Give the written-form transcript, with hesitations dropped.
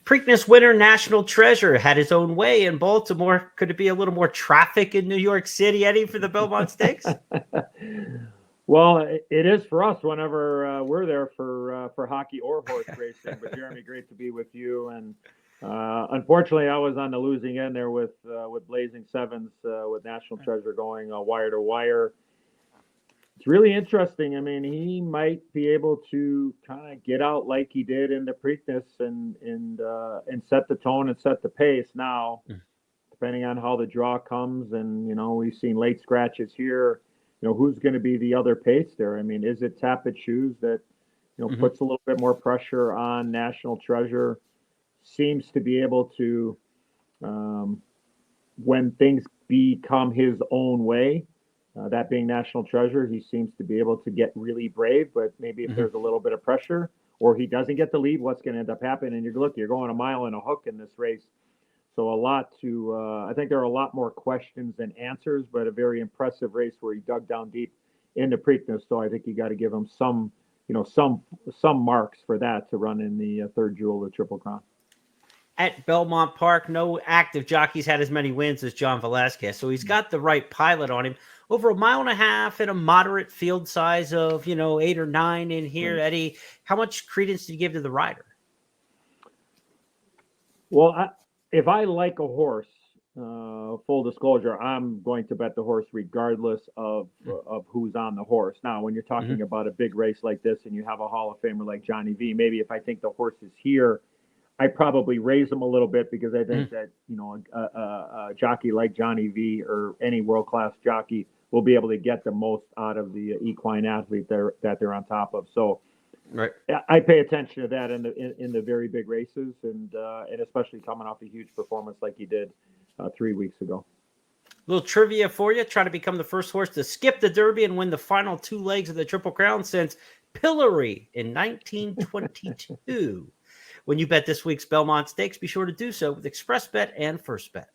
Preakness winner National Treasure had his own way in Baltimore. Could it be a little more traffic in New York City, Eddie, for the Belmont Stakes? Well, it is for us whenever we're there for hockey or horse racing. But Jeremy, great to be with you. And unfortunately, I was on the losing end there with Blazing Sevens with National Treasure going wire to wire. It's really interesting. I mean, he might be able to kind of get out like he did in the Preakness and set the tone and set the pace now, depending on how the draw comes. And we've seen late scratches here. Who's going to be the other pace there? I mean, is it Tappet Shoes that puts a little bit more pressure on National Treasure? Seems to be able to, when things become his own way. That being National Treasure, he seems to be able to get really brave, but maybe if there's a little bit of pressure or he doesn't get the lead, what's going to end up happening? And you're going a mile and a hook in this race. So I think there are a lot more questions than answers, but a very impressive race where he dug down deep in the Preakness. So I think you got to give him some marks for that to run in the third jewel of the Triple Crown. At Belmont Park, no active jockeys had as many wins as John Velasquez, so he's got the right pilot on him. Over a mile and a half in a moderate field size of 8 or 9 in here, Eddie. How much credence did you give to the rider? Well, if I like a horse, full disclosure, I'm going to bet the horse regardless of who's on the horse. Now, when you're talking about a big race like this and you have a Hall of Famer like Johnny V, maybe if I think the horse is here, I probably raise him a little bit because I think that a jockey like Johnny V or any world-class jockey will be able to get the most out of the equine athlete that they're on top of. So, right, I pay attention to that in the very big races, and especially coming off a huge performance like he did 3 weeks ago. A little trivia for you: try to become the first horse to skip the Derby and win the final 2 legs of the Triple Crown since Pillory in 1922. When you bet this week's Belmont Stakes, be sure to do so with XpressBet and FirstBet.